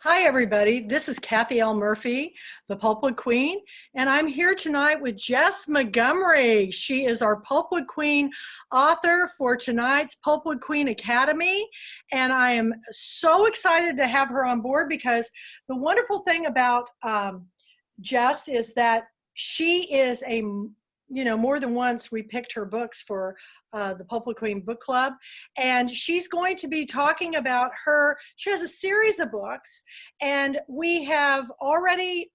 Hi, everybody. This is Kathy L. Murphy, the Pulpwood Queen, and I'm here tonight with Jess Montgomery. She is our Pulpwood Queen author for tonight's Pulpwood Queen Academy, and I am so excited to have her on board because the wonderful thing about Jess is that she is more than once we picked her books for the Pulpwood Queen Book Club, and she's going to be talking about she has a series of books, and we have already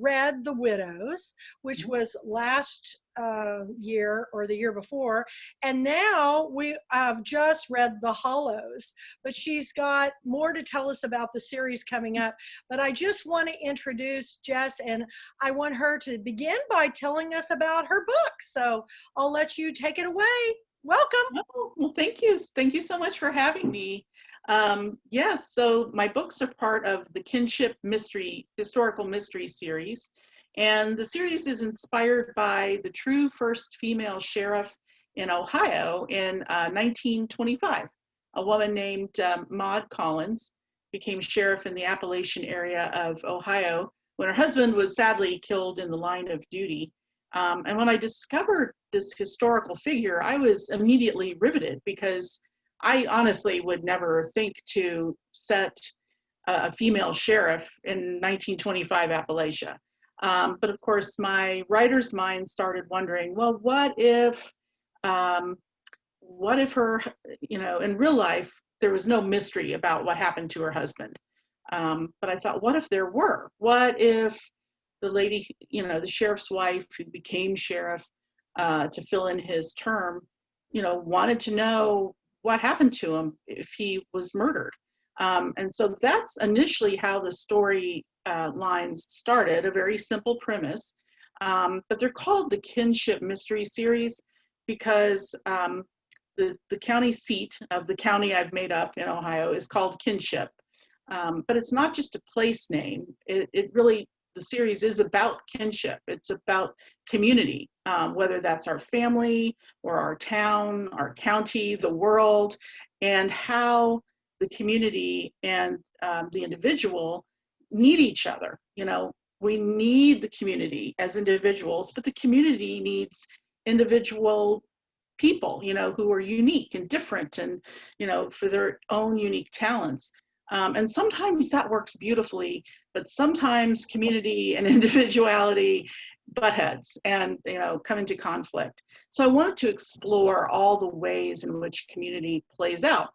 read The Widows, which was last year or the year before, and now we have just read The Hollows, but she's got more to tell us about the series coming up. But I just want to introduce Jess, and I want her to begin by telling us about her book. So I'll let you take it away. Welcome. Oh, well, thank you. Thank you so much for having me. Yes, so my books are part of the Kinship Historical Mystery series. And the series is inspired by the true first female sheriff in Ohio in 1925. A woman named Maud Collins became sheriff in the Appalachian area of Ohio when her husband was sadly killed in the line of duty. And when I discovered this historical figure, I was immediately riveted because I honestly would never think to set a female sheriff in 1925 Appalachia. But of course, my writer's mind started wondering, well, what if her, in real life, there was no mystery about what happened to her husband. But I thought, what if there were? What if the lady, the sheriff's wife who became sheriff to fill in his term, wanted to know what happened to him if he was murdered. And so that's initially how the story lines started, a very simple premise. But they're called the Kinship Mystery Series because the county seat of the county I've made up in Ohio is called Kinship. But it's not just a place name. It really, the series is about kinship. It's about community, whether that's our family or our town, our county, the world, and how the community and the individual need each other. We need the community as individuals, but the community needs individual people, who are unique and different and, for their own unique talents. And sometimes that works beautifully, but sometimes community and individuality butt heads and come into conflict. So I wanted to explore all the ways in which community plays out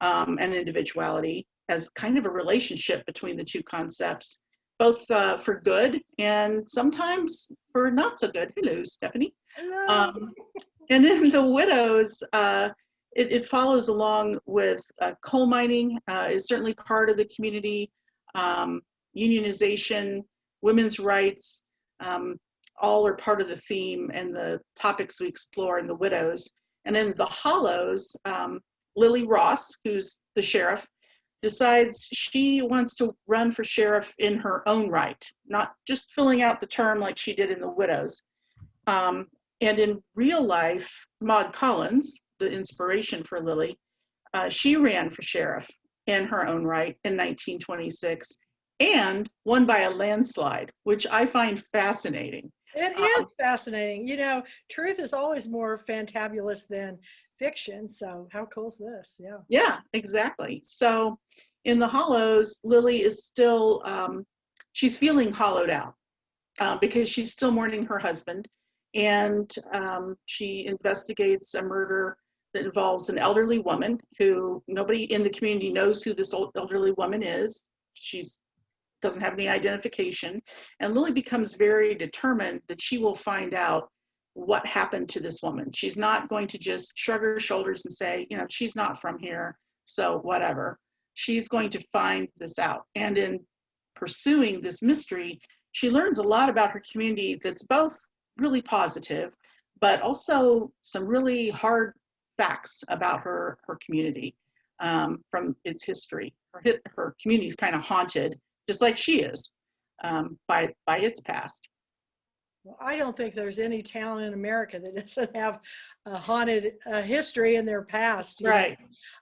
and individuality as kind of a relationship between the two concepts, both for good and sometimes for not so good. Hello, Stephanie. Hello. And in The Widows, it follows along with coal mining is certainly part of the community, unionization, women's rights, all are part of the theme and the topics we explore in The Widows. And in The Hollows, Lily Ross, who's the sheriff, decides she wants to run for sheriff in her own right, not just filling out the term like she did in The Widows. And in real life, Maud Collins, the inspiration for Lily, she ran for sheriff in her own right in 1926 and won by a landslide, which I find fascinating. It is fascinating. Truth is always more fantabulous than fiction. So how cool is this? Yeah. Yeah, exactly. So in The Hollows, Lily is still, she's feeling hollowed out because she's still mourning her husband. And she investigates a murder that involves an elderly woman who nobody in the community knows who this elderly woman is. She doesn't have any identification. And Lily becomes very determined that she will find out what happened to this woman. She's not going to just shrug her shoulders and say, she's not from here, so whatever. She's going to find this out. And in pursuing this mystery, she learns a lot about her community that's both really positive, but also some really hard facts about her community from its history. Her community is kind of haunted, just like she is, by its past. Well, I don't think there's any town in America that doesn't have a haunted history in their past. Right.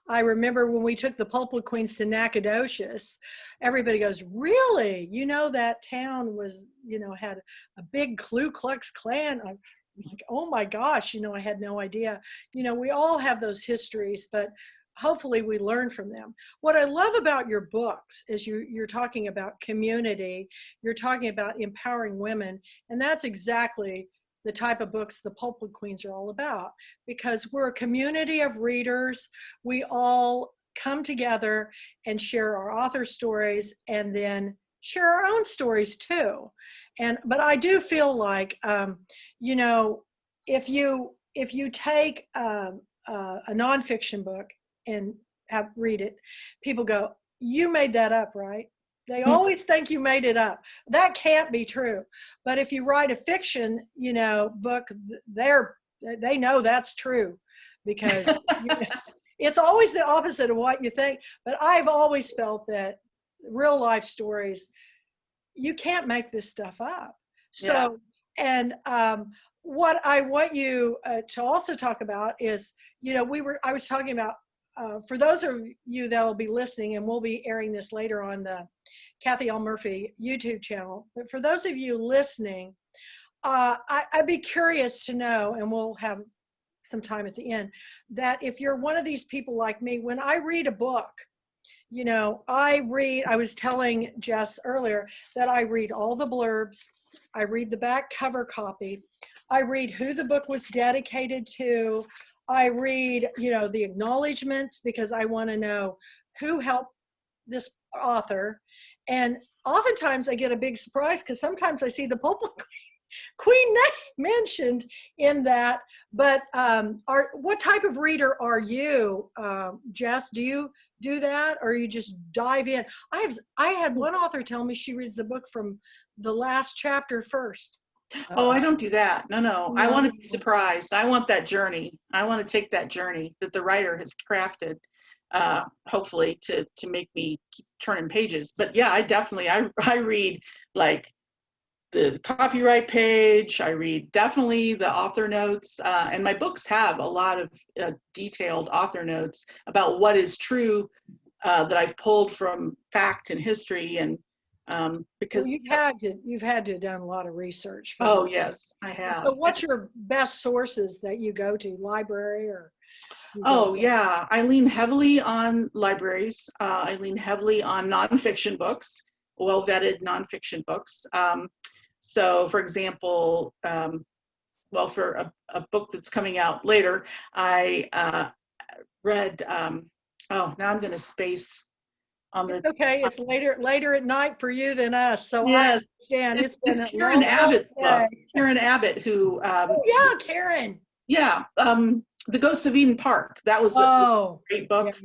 I remember when we took the Pulpwood Queens to Nacogdoches, everybody goes, really? You know, that town was, you know, had a big Ku Klux Klan. I'm like, oh my gosh, you know, I had no idea. You know, we all have those histories, but hopefully we learn from them. What I love about your books is you're talking about community, you're talking about empowering women, and that's exactly the type of books the Pulpwood Queens are all about, because we're a community of readers. We all come together and share our author stories and then share our own stories too. But I do feel like, you know, if you take a nonfiction book and read it, people go, you made that up, right? They always think you made it up. That can't be true. But if you write a fiction, you know, book, they know that's true, because you know, it's always the opposite of what you think. But I've always felt that real life stories, you can't make this stuff up. Yeah. So, and what I want you to also talk about is, you know, I was talking about, for those of you that will be listening, and we'll be airing this later on the Kathy L. Murphy YouTube channel, but for those of you listening, I'd be curious to know, and we'll have some time at the end, that if you're one of these people like me, when I read a book, you know, I was telling Jess earlier that I read all the blurbs, I read the back cover copy, I read who the book was dedicated to, I read, you know, the acknowledgments, because I want to know who helped this author. And oftentimes I get a big surprise, because sometimes I see the Pulpwood Queen name mentioned in that. But what type of reader are you, Jess? Do you do that, or you just dive in? I had one author tell me she reads the book from the last chapter first. Oh, I don't do that. No, no. I No. want to be surprised. I want that journey. I want to take that journey that the writer has crafted, hopefully to make me keep turning pages. But yeah, I read like the copyright page. I read definitely the author notes, and my books have a lot of detailed author notes about what is true, that I've pulled from fact and history, and because Well, you've had to have done a lot of research for oh that. yes, I have. So what's your best sources that you go to, library, or you go Oh yeah, I lean heavily on libraries. I lean heavily on nonfiction books, well vetted nonfiction books. So for example, well, for a book that's coming out later, I read, oh, now I'm going to space on the, okay, it's later at night for you than us, so I yes, understand. It's been it's a Karen long Abbott's day. book. Karen Abbott, who, Oh yeah, Karen. yeah, The Ghosts of Eden Park. That was a Oh great book.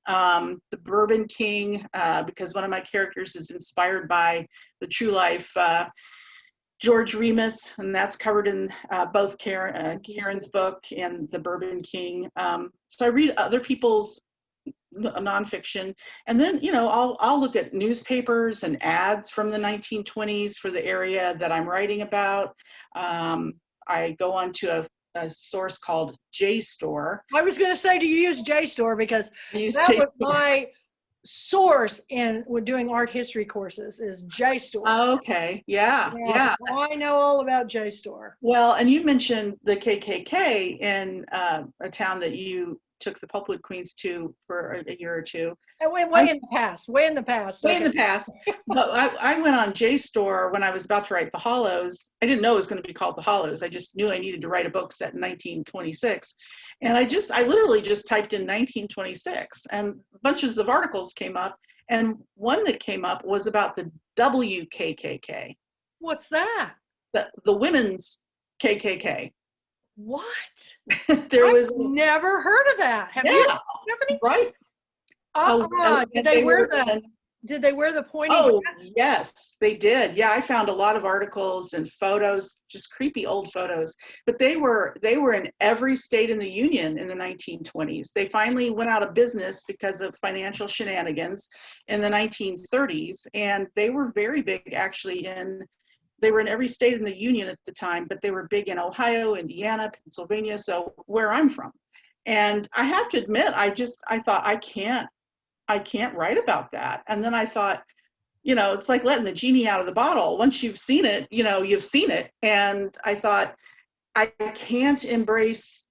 yeah. The Bourbon King, because one of my characters is inspired by the true life George Remus, and that's covered in both Karen's book and The Bourbon King. So I read other people's nonfiction, and then I'll look at newspapers and ads from the 1920s for the area that I'm writing about. I go on to a source called JSTOR. I was going to say, do you use JSTOR? Because I use that was JSTOR. my source in when doing art history courses, is JSTOR. Okay, yeah, Yeah, yeah. so I know all about JSTOR. Well, and you mentioned the KKK in a town that you took the Pulpwood Queens to for a year or two. And way in the past, way in the past. Way Okay. in the past. But I went on JSTOR when I was about to write The Hollows. I didn't know it was going to be called The Hollows. I just knew I needed to write a book set in 1926. And I literally just typed in 1926, and bunches of articles came up. And one that came up was about the WKKK, What's that? the women's KKK. What? There I've was, never heard of that. Have you, yeah, Stephanie? right. Oh, Did and they wear were, the did they wear the pointy oh, hat? yes, they did. Yeah, I found a lot of articles and photos, just creepy old photos. But they were in every state in the Union in the 1920s. They finally went out of business because of financial shenanigans in the 1930s, and they were very big actually they were in every state in the Union at the time, but they were big in Ohio, Indiana, Pennsylvania, so where I'm from. And I have to admit, I thought I can't write about that. And then I thought, it's like letting the genie out of the bottle. Once you've seen it, you've seen it. And I thought, I can't embrace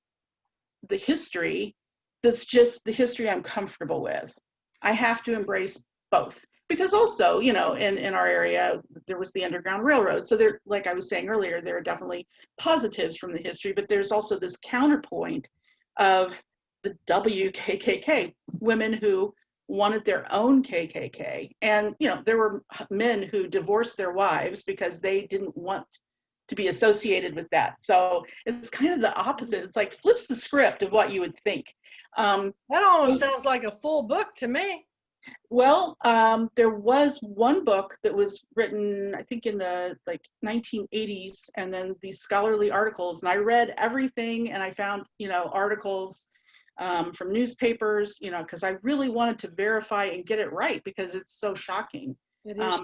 the history that's just the history I'm comfortable with. I have to embrace both. Because also, in our area, there was the Underground Railroad. So there, like I was saying earlier, there are definitely positives from the history, but there's also this counterpoint of the WKKK, women who wanted their own KKK. And, there were men who divorced their wives because they didn't want to be associated with that. So it's kind of the opposite. It's like flips the script of what you would think. That almost sounds like a full book to me. Well, there was one book that was written, I think in the 1980s, and then these scholarly articles, and I read everything, and I found, articles from newspapers, because I really wanted to verify and get it right because it's so shocking. It is.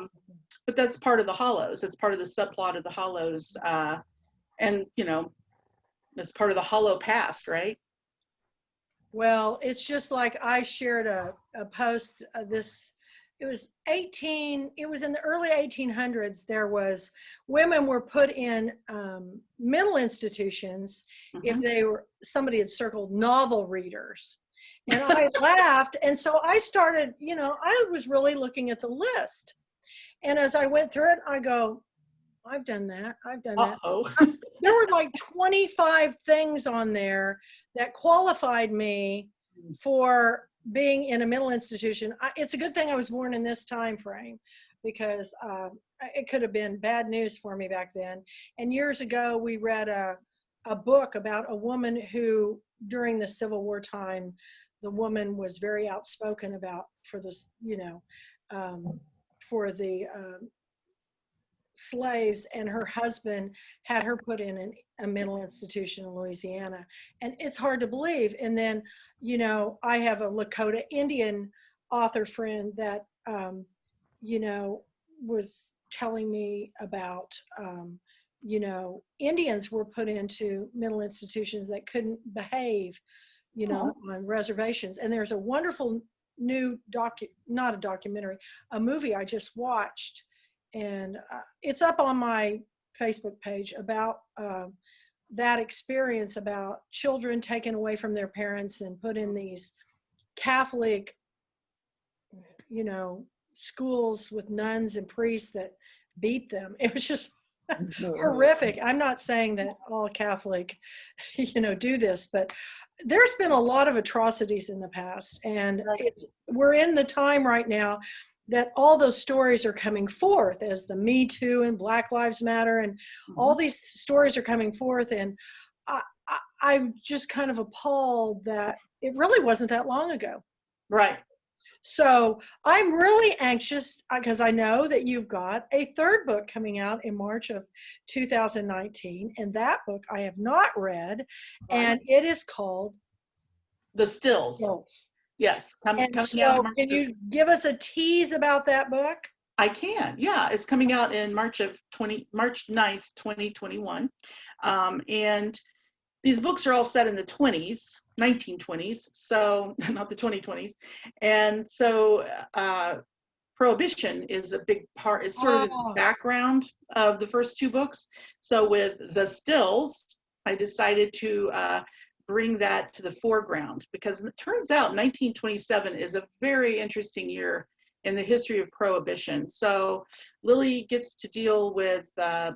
But that's part of the Hollows. It's part of the subplot of the Hollows, and that's part of the Hollow past, right? Well, it's just like I shared a post it was in the early 1800s. There was, women were put in mental institutions if somebody had circled novel readers. And I laughed. And so I started, I was really looking at the list. And as I went through it, I go, I've done that. I've done that. There were like 25 things on there that qualified me for being in a mental institution. It's a good thing I was born in this time frame, because it could have been bad news for me back then. And years ago, we read a book about a woman who, during the Civil War time, the woman was very outspoken about for this, for the slaves, and her husband had her put in a mental institution in Louisiana. And it's hard to believe. And then, I have a Lakota Indian author friend that, was telling me about, Indians were put into mental institutions that couldn't behave, on reservations. And there's a wonderful new not a documentary, a movie I just watched, and it's up on my Facebook page, about that experience, about children taken away from their parents and put in these Catholic, schools with nuns and priests that beat them. It was just horrific. I'm not saying that all Catholic, do this, but there's been a lot of atrocities in the past, and we're in the time right now that all those stories are coming forth, as the Me Too and Black Lives Matter, and all these stories are coming forth. And I'm just kind of appalled that it really wasn't that long ago. Right. So I'm really anxious, because I know that you've got a third book coming out in March of 2019. And that book I have not read, and it is called The Stills. Yes. Coming out. Can you give us a tease about that book? I can. Yeah, it's coming out in March 9th, 2021. And these books are all set in the 1920s, so not the 2020s. And so Prohibition is a big part, is sort of in the background of the first two books. So with The Stills, I decided to bring that to the foreground, because it turns out 1927 is a very interesting year in the history of Prohibition. So Lily gets to deal with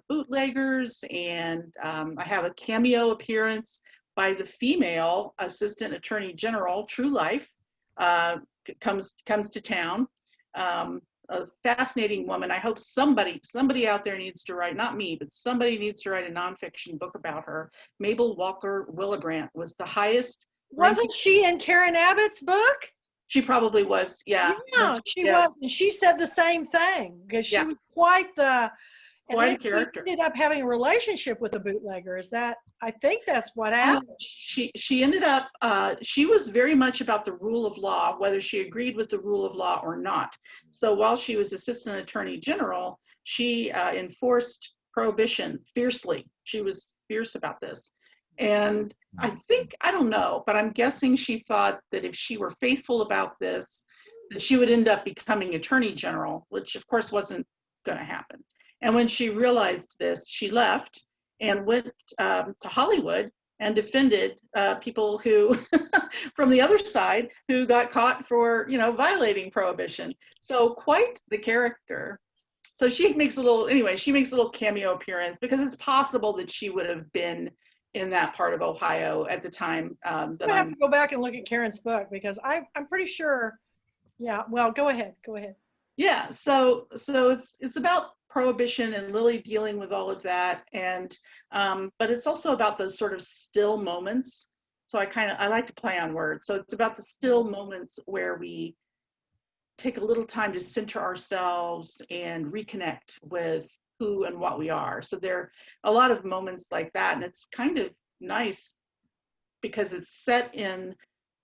bootleggers, and I have a cameo appearance by the female Assistant Attorney General, True Life, comes to town. A fascinating woman. I hope somebody out there needs to write, not me, but somebody needs to write a nonfiction book about her. Mabel Walker Willebrandt was the highest. Wasn't she in Karen Abbott's book? She probably was, yeah. Yeah, she was. And she said the same thing, because she was quite a character. She ended up having a relationship with a bootlegger. I think that's what happened. She ended up, she was very much about the rule of law, whether she agreed with the rule of law or not. So while she was Assistant Attorney General, she enforced Prohibition fiercely. She was fierce about this. And I don't know, but I'm guessing she thought that if she were faithful about this, that she would end up becoming Attorney General, which of course wasn't going to happen. And when she realized this, she left and went to Hollywood and defended people who, from the other side, who got caught for, violating prohibition. So quite the character. So she makes a little cameo appearance because it's possible that she would have been in that part of Ohio at the time that I have to go back and look at Karen's book because I'm pretty sure. Yeah. Well, go ahead. Go ahead. Yeah. So it's about prohibition and Lily dealing with all of that, and but it's also about those sort of still moments. So I like to play on words. So it's about the still moments where we take a little time to center ourselves and reconnect with who and what we are. So there are a lot of moments like that, and it's kind of nice because it's set in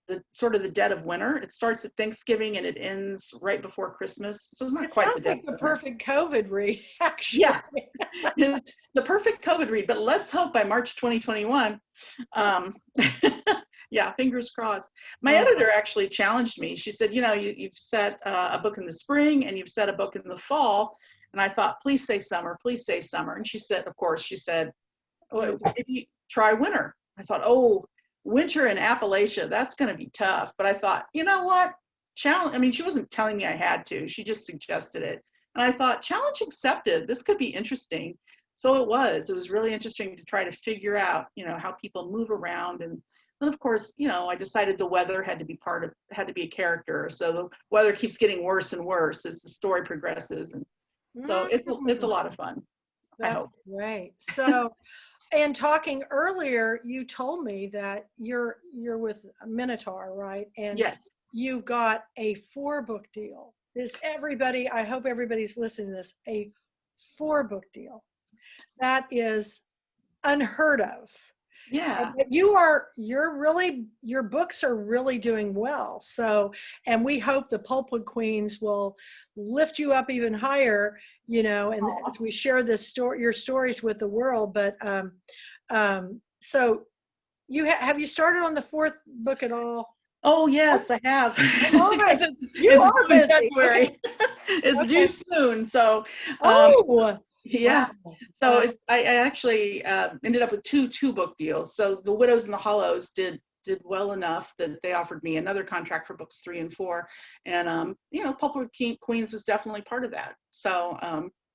the sort of the dead of winter. It starts at Thanksgiving and it ends right before Christmas. So it's not quite the dead. Like the perfect COVID read, actually. Yeah, it's the perfect COVID read, but let's hope by March 2021. Yeah, fingers crossed. My editor actually challenged me. She said, you've set a book in the spring and you've set a book in the fall. And I thought, please say summer, please say summer. And she said, oh, maybe try winter. I thought, oh, winter in Appalachia, that's going to be tough. But I thought, you know what? She wasn't telling me I had to. She just suggested it. And I thought, challenge accepted. This could be interesting. So it was really interesting to try to figure out, how people move around. And then of course, I decided the weather had to be a character. So the weather keeps getting worse and worse as the story progresses. And so it's a lot of fun. That's great. So, and talking earlier, you told me that you're with Minotaur, right? And yes, you've got a 4-book deal. I hope everybody's listening to this, a 4-book deal. That is unheard of. Yeah. But your books are really doing well. So, and we hope the Pulpwood Queens will lift you up even higher, and as we share your stories with the world. But, so have you started on the 4th book at all? Oh yes, I have. You are busy. February. It's due soon. So, yeah. Wow. So I actually ended up with two book deals. So The Widows and the Hollows did well enough that they offered me another contract for books 3 and 4, and Pulpwood Queens was definitely part of that. So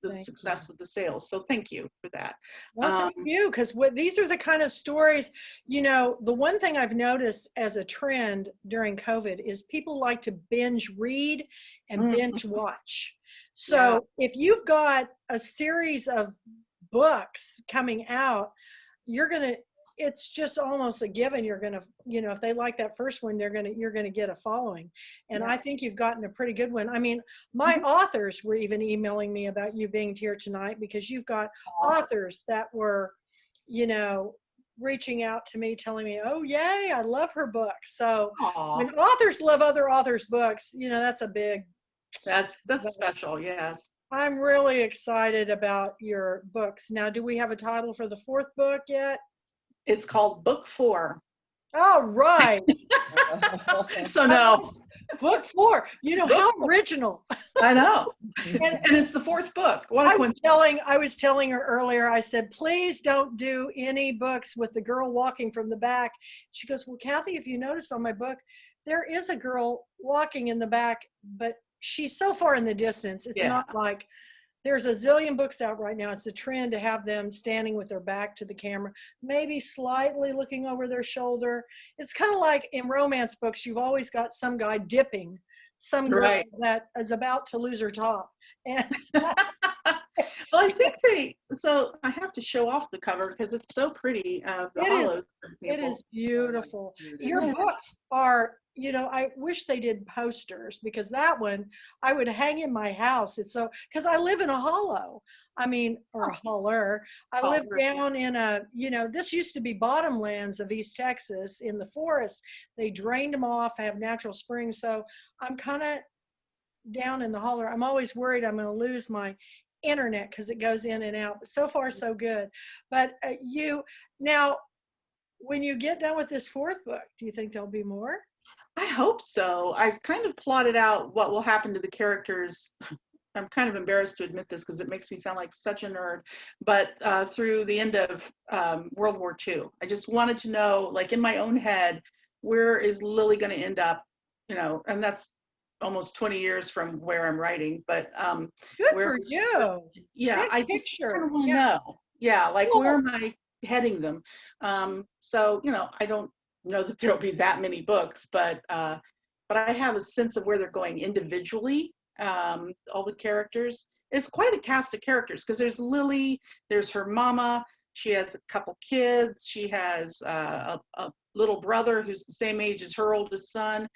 the success with the sales. So thank you for that. Well, thank you, because these are the kind of stories, the one thing I've noticed as a trend during COVID is people like to binge read and binge watch. So if you've got a series of books coming out, it's just almost a given. You're going to, if they like that first one, you're going to get a following. And I think you've gotten a pretty good one. I mean, my authors were even emailing me about you being here tonight because you've got authors that were, reaching out to me, telling me, oh, yay, I love her book. So when authors love other authors' books, that's special. Yes. I'm really excited about your books. Now, do we have a title for the 4th book yet? It's called Book 4. All right. So no. Book 4. How original. I know. And it's the 4th book. I was telling her earlier, I said, please don't do any books with the girl walking from the back. She goes, well, Kathy, if you notice on my book, there is a girl walking in the back, but she's so far in the distance. It's not like there's a zillion books out right now. It's the trend to have them standing with their back to the camera, maybe slightly looking over their shoulder. It's kind of like in romance books, you've always got some guy dipping some girl that is about to lose her top. And well, I think so I have to show off the cover because it's so pretty. The Hollows, for example. It is beautiful. Your books are, I wish they did posters because that one I would hang in my house. It's so, because I live in a hollow. Or a holler. I live down in this used to be bottomlands of East Texas in the forest. They drained them off, have natural springs. So I'm kind of down in the holler. I'm always worried I'm going to lose my internet because it goes in and out. But so far, so good. But now, when you get done with this fourth book, do you think there'll be more? I hope so. I've kind of plotted out what will happen to the characters. I'm kind of embarrassed to admit this because it makes me sound like such a nerd, but through the end of World War II, I just wanted to know, like in my own head, where is Lily going to end up? You know, and that's almost 20 years from where I'm writing, but Good where for is, you. yeah, Big I just kind picture. of want to Yeah. know. Yeah, like where Cool. am I heading them? So, you know, I don't know that there'll be that many books, but I have a sense of where they're going individually, all the characters. It's quite a cast of characters because there's Lily, there's her mama, she has a couple kids, she has a little brother who's the same age as her oldest son,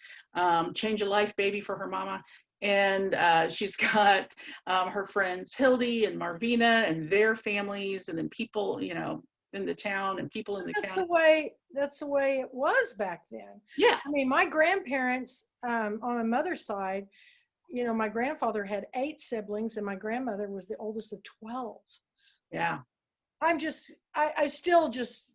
change of life baby for her mama. And she's got her friends Hildy and Marvina and their families, and then people, you know, in the town and people in the That's county. that's the way it was back then. Yeah, I mean, my grandparents, on my mother's side, you know, my grandfather had 8 siblings and my grandmother was the oldest of 12. yeah, I still just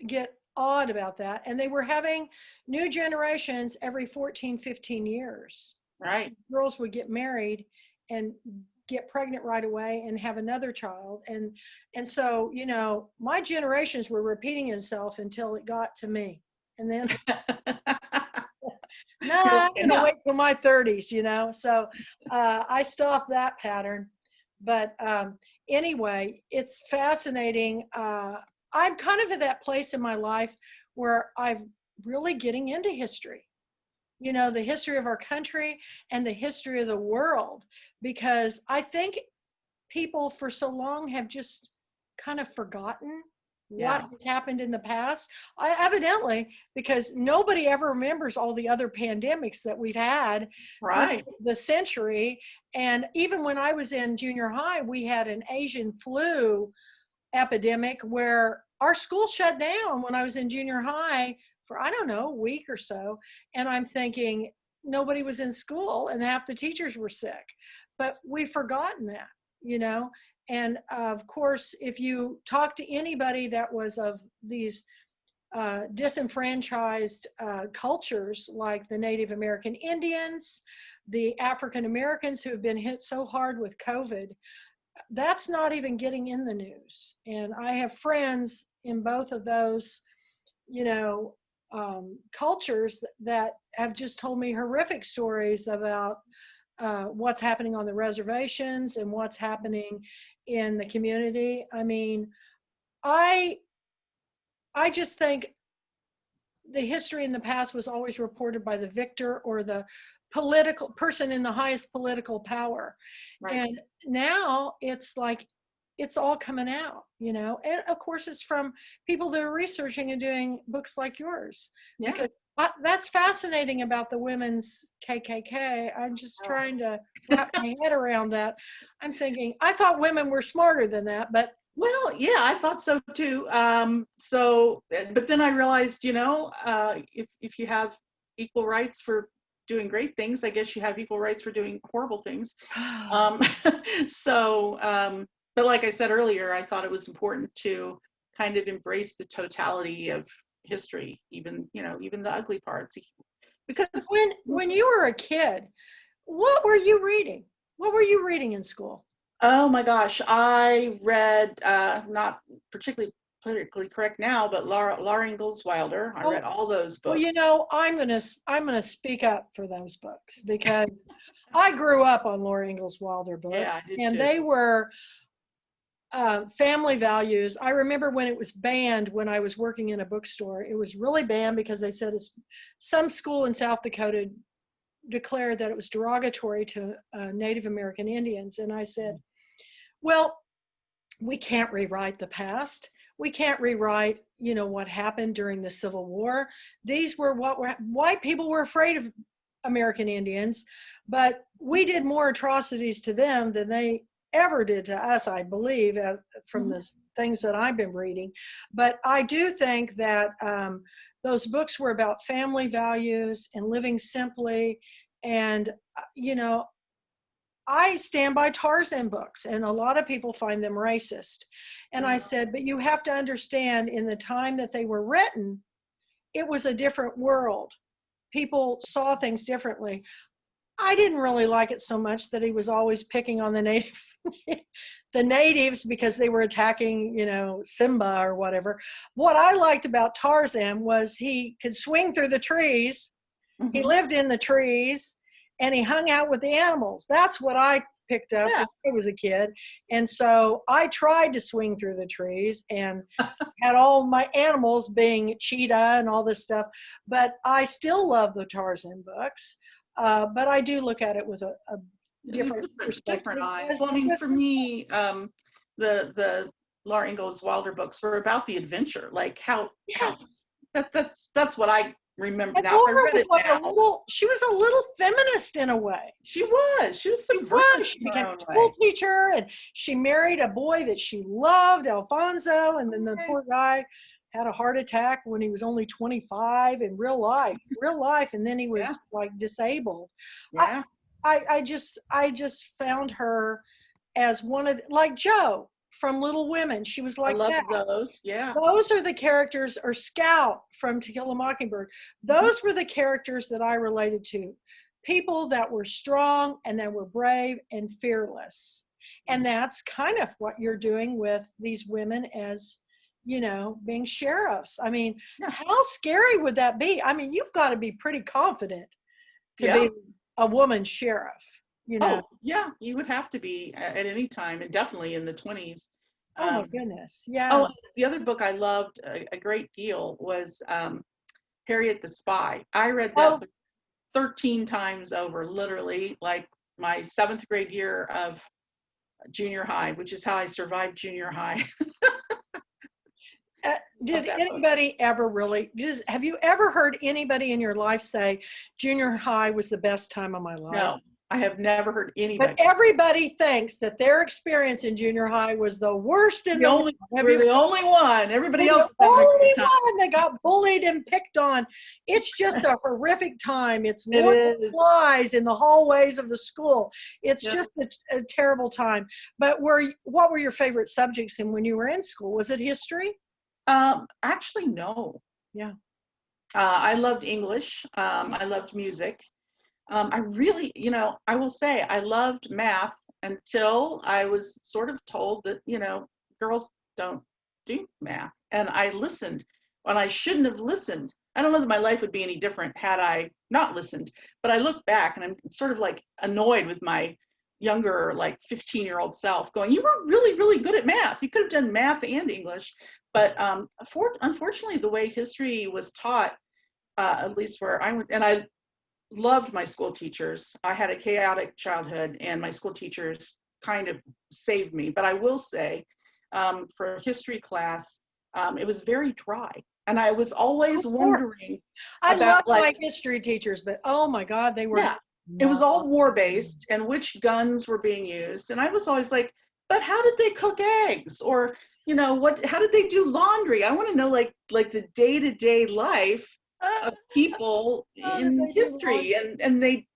get awed about that. And they were having new generations every 14, 15 years. right. Girls would get married and get pregnant right away and have another child. And so, you know, my generations were repeating itself until it got to me. And then, no, You're I'm like, going to enough. wait till my 30s, you know. So I stopped that pattern. But anyway, it's fascinating. I'm kind of at that place in my life where I'm really getting into history, you know, the history of our country and the history of the world, because I think people for so long have just kind of forgotten what Yeah, has happened in the past. Evidently, because nobody ever remembers all the other pandemics that we've had through right. the century. And even when I was in junior high, we had an Asian flu epidemic where our school shut down when I was in junior high for, I don't know, a week or so. And I'm thinking nobody was in school and half the teachers were sick. But we've forgotten that, you know. And of course, if you talk to anybody that was of these disenfranchised cultures like the Native American Indians, the African Americans who have been hit so hard with COVID, that's not even getting in the news. And I have friends in both of those, you know, cultures that have just told me horrific stories about what's happening on the reservations and what's happening in the community. I mean, I I just think the history in the past was always reported by the victor or the political person in the highest political power. Right. And now it's like it's all coming out, you know. And of course it's from people that are researching and doing books like yours, Yeah. because that's fascinating about the women's KKK. I'm just Oh. trying to wrap my head around that. I'm thinking I thought women were smarter than that, but Well, yeah, I thought so too. But then I realized, you know, if you have equal rights for doing great things, I guess you have equal rights for doing horrible things. Um, so, but like I said earlier, I thought it was important to kind of embrace the totality of history, even, you know, even the ugly parts, because when you were a kid, what were you reading? What were you reading in school? oh my gosh, I read not particularly politically correct now, but Laura Ingalls Wilder. I read Oh, all those well, you books. know, I'm gonna speak up for those books because I grew up on Laura Ingalls Wilder books, Yeah, I did and too. they were family values. I remember when it was banned when I was working in a bookstore. It was really banned because they said some school in South Dakota declared that it was derogatory to Native American Indians, and I said, well, we can't rewrite the past. We can't rewrite, you know, what happened during the Civil War. These were white people were afraid of American Indians, but we did more atrocities to them than they ever did to us, I believe, from Mhm. the things that I've been reading. But I do think that those books were about family values and living simply. And, you know, I stand by Tarzan books, and a lot of people find them racist. And I said, but you have to understand, in the time that they were written, it was a different world. People saw things differently. I didn't really like it so much that he was always picking on the native, the natives, because they were attacking, you know, Simba or whatever. What I liked about Tarzan was he could swing through the trees. He lived in the trees, and he hung out with the animals. That's what I picked up when I was a kid. And so I tried to swing through the trees and had all my animals being cheetah and all this stuff. But I still love the Tarzan books. But I do look at it with a different perspective. Different eyes. Well, I mean, for me, the Laura Ingalls Wilder books were about the adventure, like how that's what I remember. And Now, if I Laura read was it like now, she was a little feminist in a way. she was subversive. She became a school teacher, and she married a boy that she loved, Alfonso, and then the poor guy had a heart attack when he was only 25 in real life, and then he was like disabled. Yeah. I just found her as one of, like Joe from Little Women. She was like that. I love those. Yeah. Those are the characters, or Scout from To Kill a Mockingbird. Those were the characters that I related to. People that were strong and that were brave and fearless. And that's kind of what you're doing with these women as, you know, being sheriffs. I mean, how scary would that be? I mean, you've got to be pretty confident to be a woman sheriff, you know. Oh, yeah, you would have to be at any time, and definitely in the 20s. Oh my goodness. Yeah. Oh, the other book I loved a great deal was Harriet the Spy. I read that book 13 times over, literally, like my 7th grade year of junior high, which is how I survived junior high. Did anybody ever really, have you ever heard anybody in your life say junior high was the best time of my life? No, I have never heard anybody. But everybody thinks that their experience in junior high was the worst in the world. We're the only one. Everybody else is the having a only good time. one that got bullied and picked on. It's just a horrific time. It's flies in the hallways of the school. It's just a terrible time. But what were your favorite subjects when you were in school? Was it history? Actually, no. Yeah. I loved English. I loved music. I really, you know, I will say I loved math until I was sort of told that, you know, girls don't do math. And I listened when I shouldn't have listened. I don't know that my life would be any different had I not listened, but I look back and I'm sort of like annoyed with my younger, like 15-year-old self going, you were really, really good at math. You could have done math and English. But unfortunately, the way history was taught, at least where I went, and I loved my school teachers. I had a chaotic childhood, and my school teachers kind of saved me. But I will say, for a history class, it was very dry. And I was always wondering I love my history teachers, but oh my God, they were. Yeah, it was all war-based and which guns were being used. And I was always like, but how did they cook eggs? Or, you know, how did they do laundry? I want to know like the day-to-day life of people in history. And they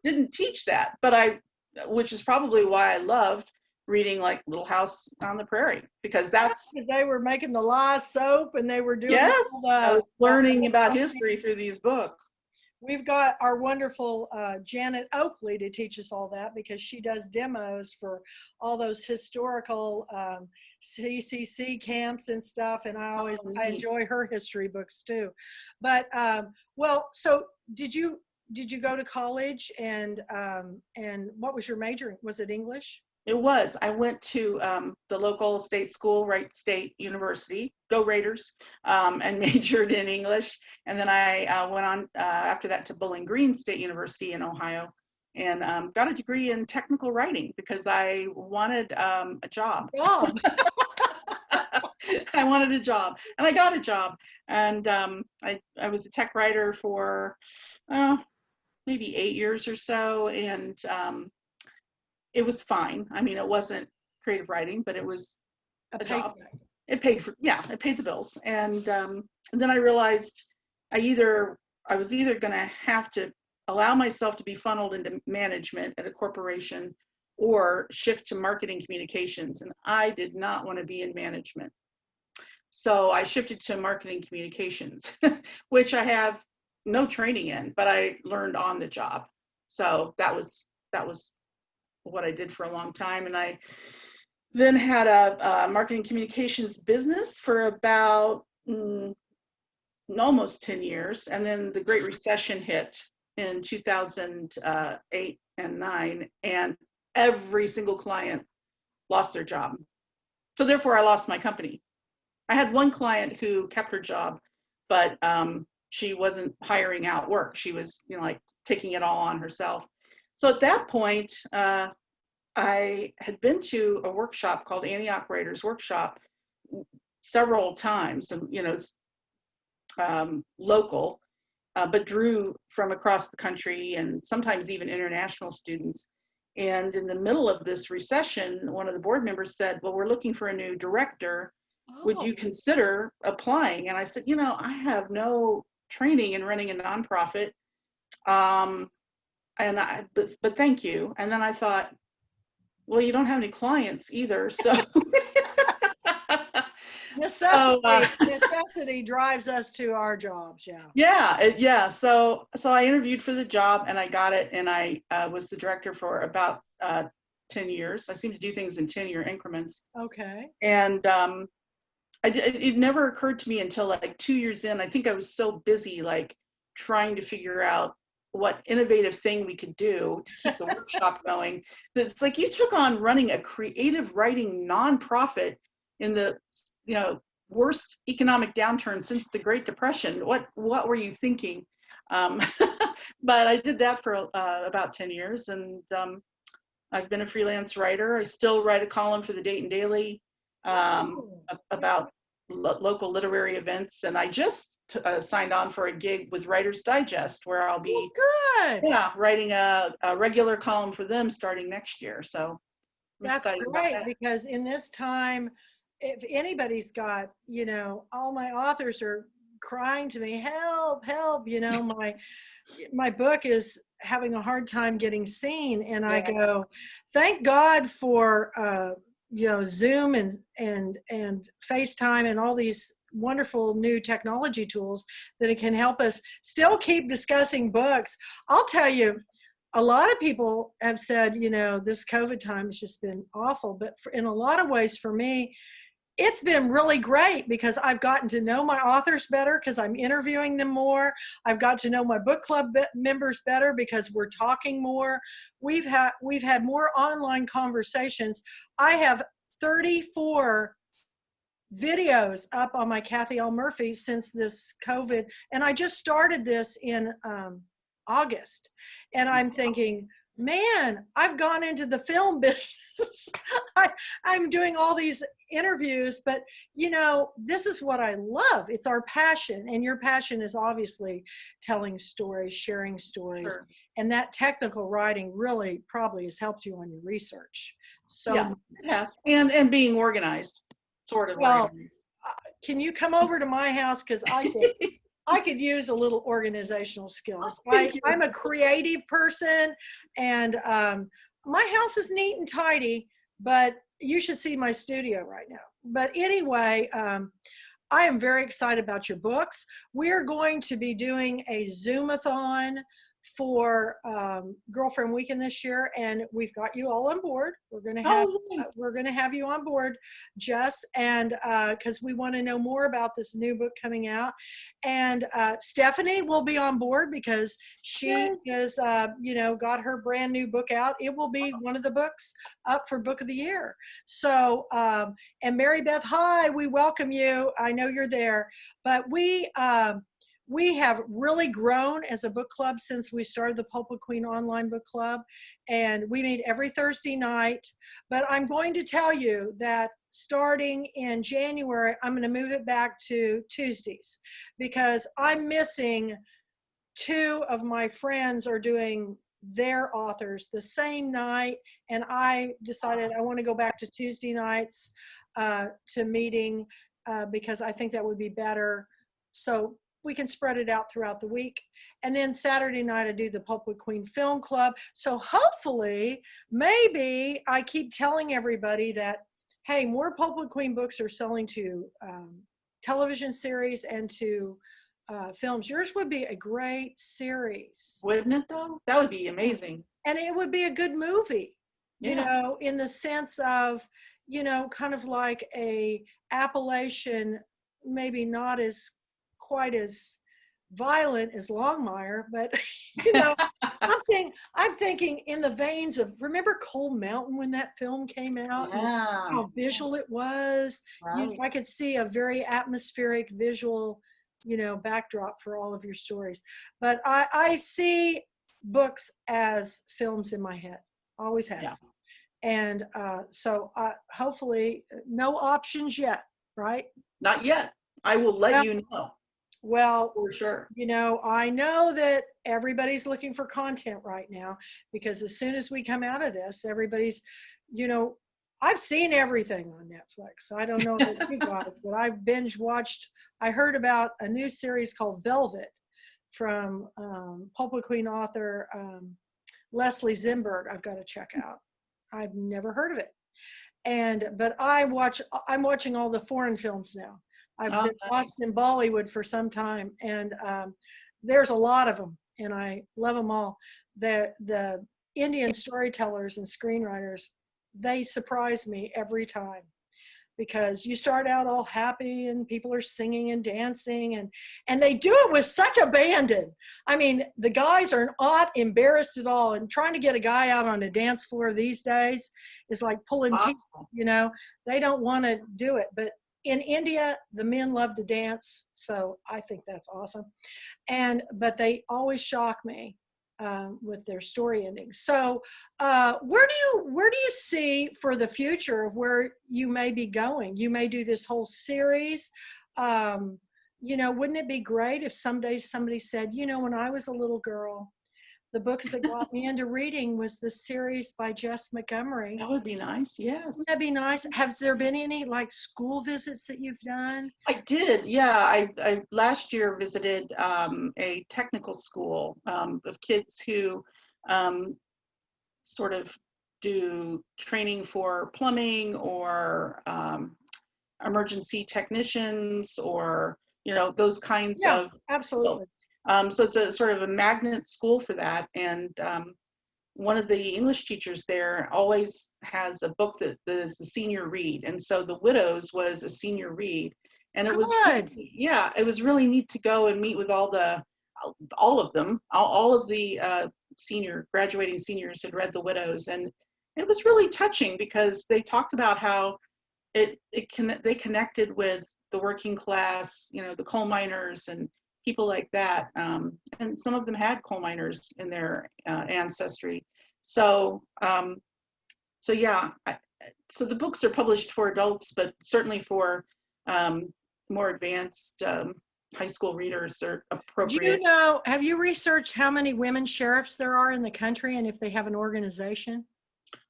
didn't teach that. But which is probably why I loved reading like Little House on the Prairie, because they were making the lye soap and they were doing I was learning about history through these books. We've got our wonderful Janet Oakley to teach us all that, because she does demos for all those historical CCC camps and stuff, and I enjoy her history books too. But well, so did you go to college, and what was your major? Was it English? It was. I went to the local state school, Wright State University, go Raiders, and majored in English. And then I went on after that to Bowling Green State University in Ohio, and got a degree in technical writing because I wanted a job. I wanted a job, and I got a job. And I was a tech writer for maybe 8 years or so, and it was fine. I mean, it wasn't creative writing, but it was a job. It paid the bills. And then I realized I was either going to have to allow myself to be funneled into management at a corporation or shift to marketing communications. And I did not want to be in management. So I shifted to marketing communications, which I have no training in, but I learned on the job. So that was what I did for a long time. And I then had a marketing communications business for about almost 10 years. And then the Great Recession hit in 2008 and 9, and every single client lost their job. So therefore, I lost my company. I had one client who kept her job, but she wasn't hiring out work. She was, like taking it all on herself. So at that point, I had been to a workshop called Antioch Writers Workshop several times, and local, but drew from across the country and sometimes even international students. And in the middle of this recession, one of the board members said, "Well, we're looking for a new director. Would you consider applying?" And I said, I have no training in running a nonprofit, but thank you. And then I thought, well, you don't have any clients either, so. Necessity drives us to our jobs. Yeah. So I interviewed for the job and I got it, and I was the director for about 10 years. I seem to do things in 10-year increments. Okay. And it never occurred to me until like 2 years in. I think I was so busy like trying to figure out what innovative thing we could do to keep the workshop going. It's like you took on running a creative writing nonprofit in the worst economic downturn since the Great Depression. What were you thinking? But I did that for about 10 years, and I've been a freelance writer. I still write a column for the Dayton Daily about local literary events, and I just signed on for a gig with Writer's Digest where I'll be writing a regular column for them starting next year. So that's great, because in this time, if anybody's got, all my authors are crying to me, help, my book is having a hard time getting seen. And I go, thank God for, Zoom and FaceTime and all these wonderful new technology tools that it can help us still keep discussing books. I'll tell you, a lot of people have said, this COVID time has just been awful, but in a lot of ways for me, it's been really great because I've gotten to know my authors better because I'm interviewing them more. I've got to know my book club members better because we're talking more. We've had more online conversations. I have 34 videos up on my Kathy L. Murphy since this COVID, and I just started this in August, and I'm thinking, man, I've gone into the film business. I'm doing all these interviews, but this is what I love. It's our passion, and your passion is obviously telling stories, sharing stories, Sure. And that technical writing really probably has helped you on your research. So yeah, yes, and being organized, sort of. Well, organized. Can you come over to my house, because I could use a little organizational skills. I'm a creative person, and my house is neat and tidy, but you should see my studio right now. But anyway, I am very excited about your books. We're going to be doing a Zoom-a-thon for Girlfriend Weekend this year, and we've got you all on board. We're going to have you on board, Jess, and because we want to know more about this new book coming out. And Stephanie will be on board because she has got her brand new book out. It will be one of the books up for Book of the Year. So and Mary Beth, hi, we welcome you. I know you're there, but we have really grown as a book club since we started the Pulpwood Queen online book club, and we meet every Thursday night. But I'm going to tell you that starting in January, I'm going to move it back to Tuesdays because I'm missing 2 of my friends are doing their authors the same night, and I decided I want to go back to Tuesday nights to meeting because I think that would be better. So we can spread it out throughout the week. And then Saturday night, I do the Pulpwood Queen Film Club. So hopefully, maybe I keep telling everybody that, hey, more Pulpwood Queen books are selling to television series and to films. Yours would be a great series. Wouldn't it though? That would be amazing. And it would be a good movie, you Yeah. know, in the sense of, you know, kind of like a Appalachian, maybe not as quite as violent as Longmire, but you know, something I'm thinking in the veins of, remember Cold Mountain when that film came out? Yeah. How visual it was. Right. I could see a very atmospheric visual, you know, backdrop for all of your stories. But I see books as films in my head, always have. Yeah. And so hopefully no options yet, right? Not yet. I will let you know. Well, For sure. you know, I know that everybody's looking for content right now, because as soon as we come out of this, everybody's, you know, I've seen everything on Netflix. I don't know about you guys, but I've binge watched. I heard about a new series called Velvet from Pulpwood Queen author Leslie Zimberg. I've got to check out. I've never heard of it. But I'm watching all the foreign films now. I've been lost in Bollywood for some time, and there's a lot of them, and I love them all. The Indian storytellers and screenwriters, they surprise me every time, because you start out all happy and people are singing and dancing, and they do it with such abandon. I mean, the guys are not embarrassed at all, and trying to get a guy out on a dance floor these days is like pulling teeth, you know. They don't want to do it, but in India, the men love to dance, so I think that's awesome. But they always shock me with their story endings. So, where do you see for the future of where you may be going? You may do this whole series. You know, wouldn't it be great if someday somebody said, you know, when I was a little girl, the books that got me into reading was the series by Jess Montgomery. That would be nice, yes. Wouldn't that be nice? Have there been any like school visits that you've done? I did, yeah. I last year visited a technical school of kids who sort of do training for plumbing or emergency technicians, or, you know, those kinds of. Absolutely. So it's a sort of a magnet school for that. And one of the English teachers there always has a book that is the senior read. And so The Widows was a senior read. And it was really, yeah, it was really neat to go and meet with all of them. All of the graduating seniors had read The Widows. And it was really touching, because they talked about how they connected with the working class, you know, the coal miners and people like that, and some of them had coal miners in their ancestry. So, yeah. So the books are published for adults, but certainly for more advanced high school readers are appropriate. Do you know? Have you researched how many women sheriffs there are in the country, and if they have an organization?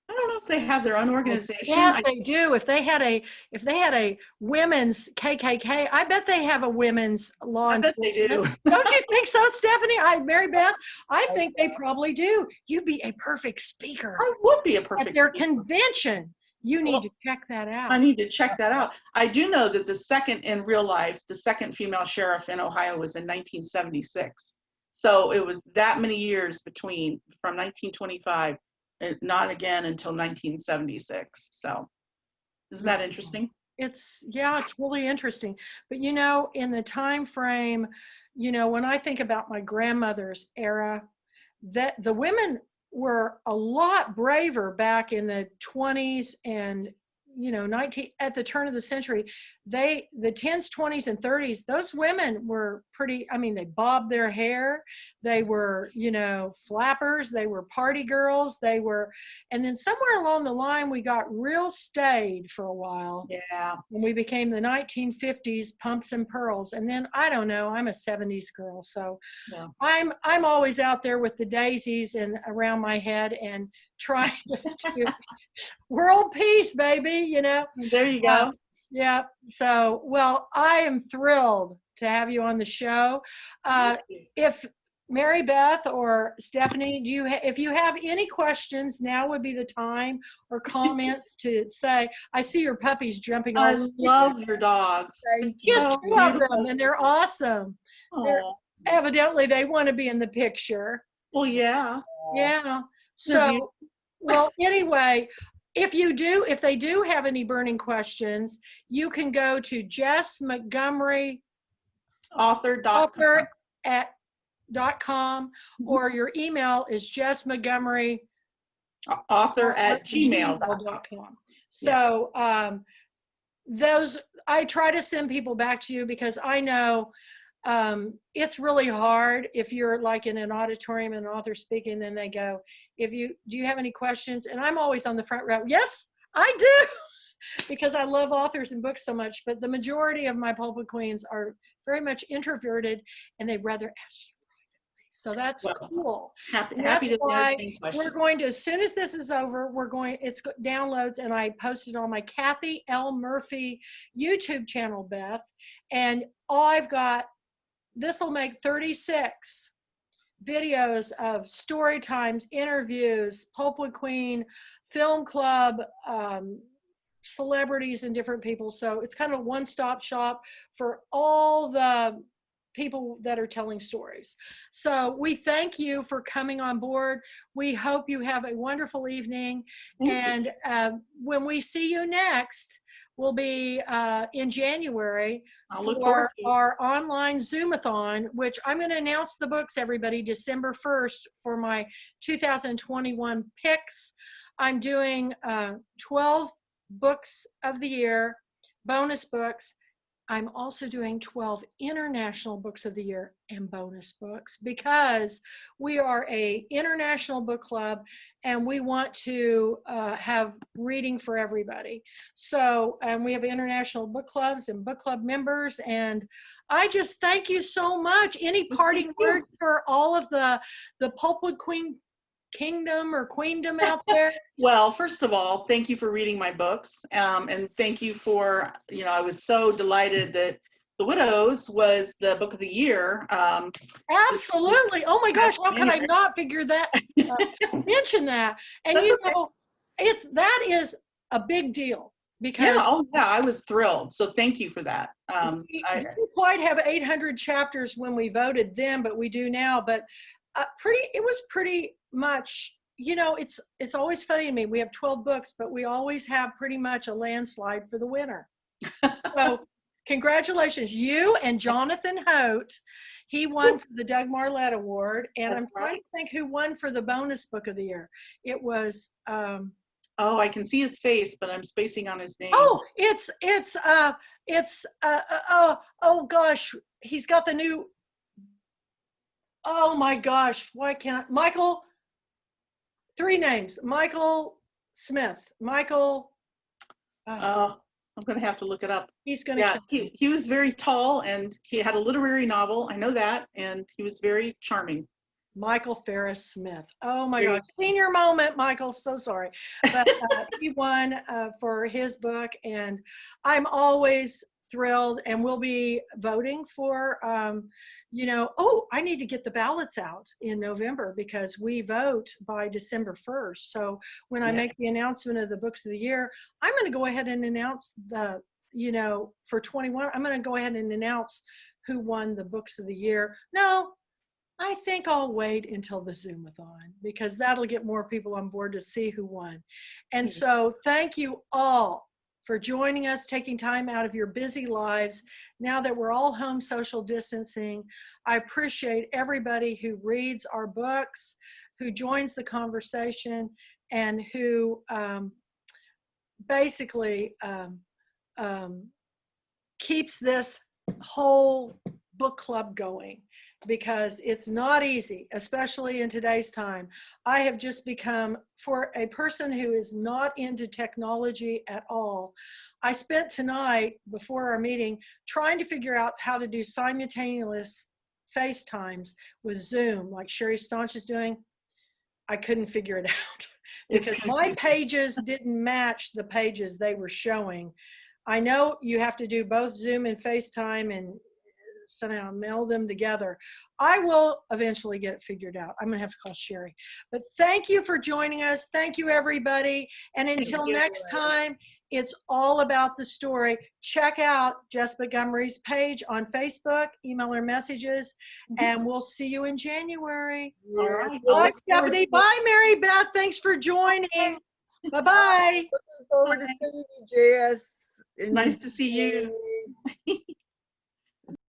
I don't know if they have their own organization. Yeah, they do. If they had a women's KKK, I bet they have a women's law enforcement. I bet they do. Don't you think so, Stephanie? Mary Beth, I think they probably do. You'd be a perfect speaker. I would be a perfect at their speaker. Convention. You need to check that out. I need to check that out. I do know that the second female sheriff in Ohio was in 1976. So it was that many years between, from 1925. Not again until 1976. So isn't that interesting? It's really interesting. But you know, in the time frame, you know, when I think about my grandmother's era, that the women were a lot braver back in the 20s and, you know, at the turn of the century. The 10s, 20s, and 30s, those women were pretty, I mean, they bobbed their hair. They were, you know, flappers. They were party girls. And then somewhere along the line, we got real staid for a while. Yeah. And we became the 1950s pumps and pearls. And then, I don't know, I'm a 70s girl. So yeah. I'm always out there with the daisies and around my head and trying to world peace, baby, you know. There you go. Yeah. So, well, I am thrilled to have you on the show. Thank you. If Mary Beth or Stephanie, if you have any questions, now would be the time, or comments to say. I see your puppies jumping all I over love your dogs. They're just so two of them, beautiful. and they're awesome. They're Oh, evidently they want to be in the picture. well, yeah. Yeah. They're So, beautiful. well, anyway, if they do have any burning questions, you can go to Jess Montgomery Author.com. author at .com, or your email is Jess Montgomery Author@gmail.com. So those, I try to send people back to you because I know it's really hard if you're like in an auditorium and an author speaking, and they go, do you have any questions? And I'm always on the front row. Yes, I do. Because I love authors and books so much, but the majority of my pulpit queens are very much introverted, and they'd rather ask you privately. So that's cool. Happy to entertain questions. We're going to, as soon as this is over, it's downloads, and I posted on my Kathy L. Murphy YouTube channel, Beth, and this will make 36 videos of story times, interviews, Pulpwood Queen, film club, celebrities and different people. So it's kind of a one-stop shop for all the people that are telling stories. So we thank you for coming on board. We hope you have a wonderful evening. And when we see you next, will be in January for our online Zoomathon, which I'm going to announce the books, everybody, December 1st for my 2021 picks. I'm doing 12 books of the year, bonus books. I'm also doing 12 international books of the year and bonus books, because we are a international book club and we want to have reading for everybody. So, and we have international book clubs and book club members, and I just thank you so much. Any parting words for all of the Pulpwood Queen kingdom or queendom out there? Well, first of all, thank you for reading my books. And thank you for, I was so delighted that The Widows was the book of the year. Absolutely. Oh my gosh, how could I not figure that, mention that? And that is a big deal, because I was thrilled. So thank you for that. we didn't quite have 800 chapters when we voted then, but we do now. But it was pretty much, it's always funny to me. We have 12 books, but we always have pretty much a landslide for the winner. So congratulations, you and Jonathan Hote. He won for the Doug Marlette Award, and I'm trying to think who won for the bonus book of the year. It was I can see his face, but I'm spacing on his name. Oh, oh gosh, he's got the new, oh my gosh, why can't Michael, 3 names, Michael Smith, Michael. I'm going to have to look it up. He's going to. Yeah, he was very tall, and he had a literary novel. I know that, and he was very charming. Michael Ferris Smith. Oh my gosh, senior moment, Michael. So sorry, but he won for his book, and I'm always thrilled. And we'll be voting for, I need to get the ballots out in November, because we vote by December 1st. So when I make the announcement of the books of the year, I'm going to go ahead and announce for 21, I'm going to go ahead and announce who won the books of the year. No, I think I'll wait until the Zoomathon, because that'll get more people on board to see who won. And so thank you all for joining us, taking time out of your busy lives. Now that we're all home social distancing, I appreciate everybody who reads our books, who joins the conversation, and who basically keeps this whole book club going, because it's not easy, especially in today's time. I have just become, for a person who is not into technology at all, I spent tonight before our meeting trying to figure out how to do simultaneous FaceTimes with Zoom, like Sherry Staunch is doing. I couldn't figure it out because my pages didn't match the pages they were showing. I know you have to do both Zoom and FaceTime and somehow meld them together. I will eventually get it figured out. I'm going to have to call Sherry. But thank you for joining us. Thank you, everybody. And until next time, it's all about the story. Check out Jess Montgomery's page on Facebook, email her messages, and we'll see you in January. All right. Bye, Stephanie. Bye, Mary Beth. Thanks for joining. Bye-bye. Looking forward to seeing you, Jess. Nice to see you.